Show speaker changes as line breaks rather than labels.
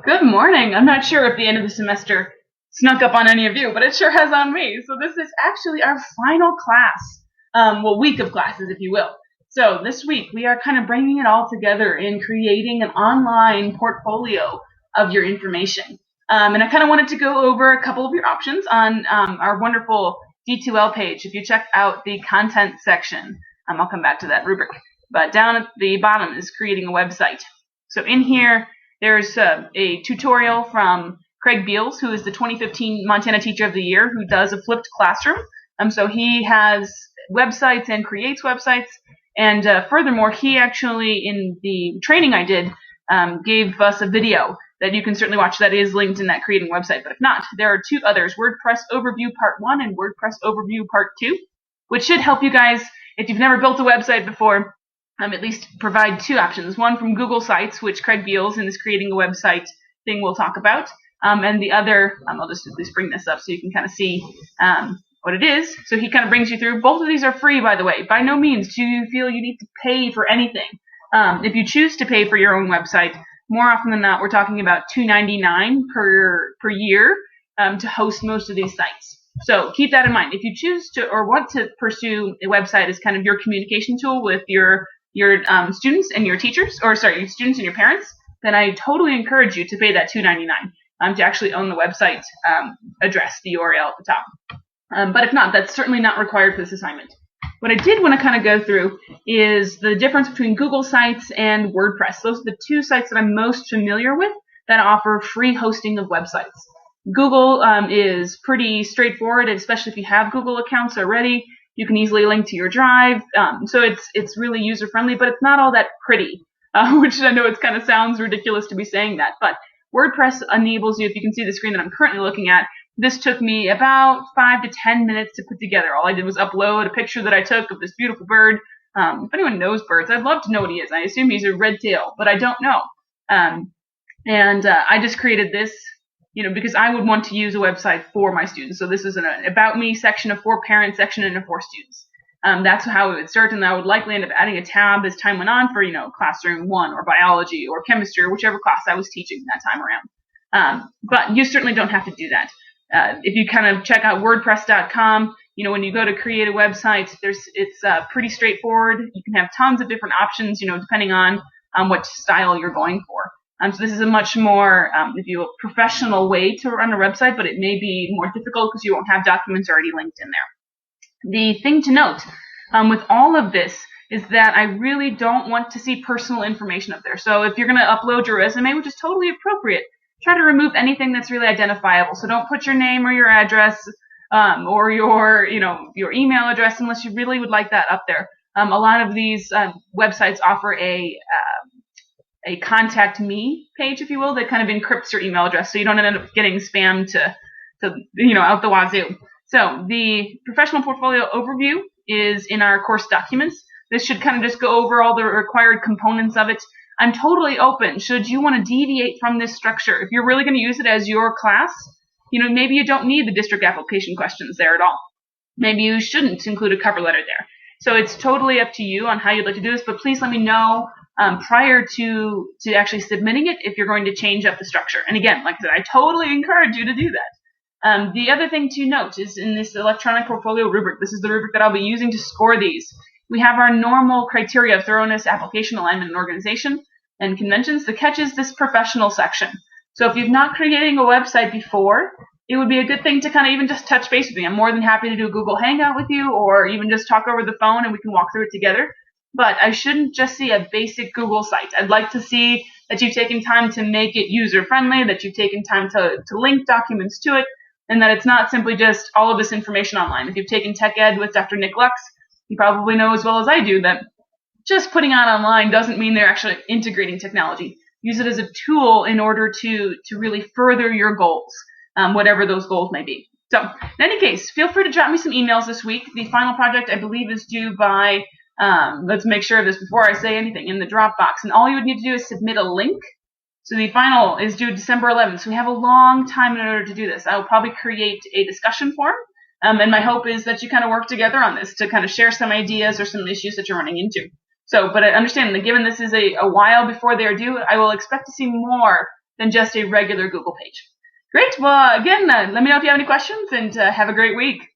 Good morning. I'm not sure if the end of the semester snuck up on any of you, but it sure has on me. So this is actually our final class, week of classes, if you will. So this week we are kind of bringing it all together in creating an online portfolio of your information. And I kind of wanted to go over a couple of your options on our wonderful D2L page. If you check out the content section, I'll come back to that rubric. But down at the bottom is creating a website. So in here, there's a tutorial from Craig Beals, who is the 2015 Montana Teacher of the Year, who does a flipped classroom. So he has websites and creates websites. And furthermore, he actually, in the training I did, gave us a video that you can certainly watch that is linked in that creating website. But if not, there are two others, WordPress Overview Part 1 and WordPress Overview Part 2, which should help you guys if you've never built a website before. At least provide two options. One from Google Sites, which Craig Beals in this creating a website thing we'll talk about. And the other, I'll just at least bring this up so you can kind of see what it is. So he kind of brings you through. Both of these are free, by the way. By no means do you feel you need to pay for anything. If you choose to pay for your own website, more often than not, we're talking about $2.99 per year to host most of these sites. So keep that in mind. If you choose to or want to pursue a website as kind of your communication tool with your students and your teachers, your students and your parents, then I totally encourage you to pay that $2.99 to actually own the website address, the URL at the top. But if not, that's certainly not required for this assignment. What I did want to kind of go through is the difference between Google Sites and WordPress. Those are the two sites that I'm most familiar with that offer free hosting of websites. Google is pretty straightforward, especially if you have Google accounts already. You can easily link to your Drive, so it's really user-friendly, but it's not all that pretty, which I know it kind of sounds ridiculous to be saying that, but WordPress enables you, if you can see the screen that I'm currently looking at, this took me about 5 to 10 minutes to put together. All I did was upload a picture that I took of this beautiful bird. If anyone knows birds, I'd love to know what he is. I assume he's a red tail, but I don't know. I just created this, because I would want to use a website for my students. So this is an About Me section, a For Parents section, and a For Students. That's how it would start, and I would likely end up adding a tab as time went on for, Classroom 1 or Biology or Chemistry or whichever class I was teaching that time around. But you certainly don't have to do that. If you kind of check out WordPress.com, when you go to create a website, it's pretty straightforward. You can have tons of different options, depending on what style you're going for. So this is a much more, professional way to run a website, but it may be more difficult because you won't have documents already linked in there. The thing to note with all of this is that I really don't want to see personal information up there. So if you're going to upload your resume, which is totally appropriate, try to remove anything that's really identifiable. So don't put your name or your address or your email address unless you really would like that up there. A lot of these websites offer a contact me page, if you will, that kind of encrypts your email address so you don't end up getting spam to out the wazoo. So the professional portfolio overview is in our course documents. This should kind of just go over all the required components of it. I'm totally open. Should you want to deviate from this structure, if you're really going to use it as your class, maybe you don't need the district application questions there at all. Maybe you shouldn't include a cover letter there. So it's totally up to you on how you'd like to do this, but please let me know prior to actually submitting it if you're going to change up the structure. And again, like I said, I totally encourage you to do that. The other thing to note is in this electronic portfolio rubric, this is the rubric that I'll be using to score these. We have our normal criteria of thoroughness, application, alignment, and organization, and conventions. The catch is this professional section. So if you've not created a website before, it would be a good thing to kind of even just touch base with me. I'm more than happy to do a Google Hangout with you or even just talk over the phone and we can walk through it together. But I shouldn't just see a basic Google site. I'd like to see that you've taken time to make it user-friendly, that you've taken time to link documents to it, and that it's not simply just all of this information online. If you've taken Tech Ed with Dr. Nick Lux, you probably know as well as I do that just putting out online doesn't mean they're actually integrating technology. Use it as a tool in order to really further your goals, whatever those goals may be. So in any case, feel free to drop me some emails this week. The final project, I believe, is due by, let's make sure of this before I say anything, in the Dropbox. And all you would need to do is submit a link. So the final is due December 11th. So we have a long time in order to do this. I will probably create a discussion forum. And my hope is that you kind of work together on this to kind of share some ideas or some issues that you're running into. So, but I understand that given this is a while before they are due, I will expect to see more than just a regular Google page. Great. Well, again, let me know if you have any questions, and have a great week.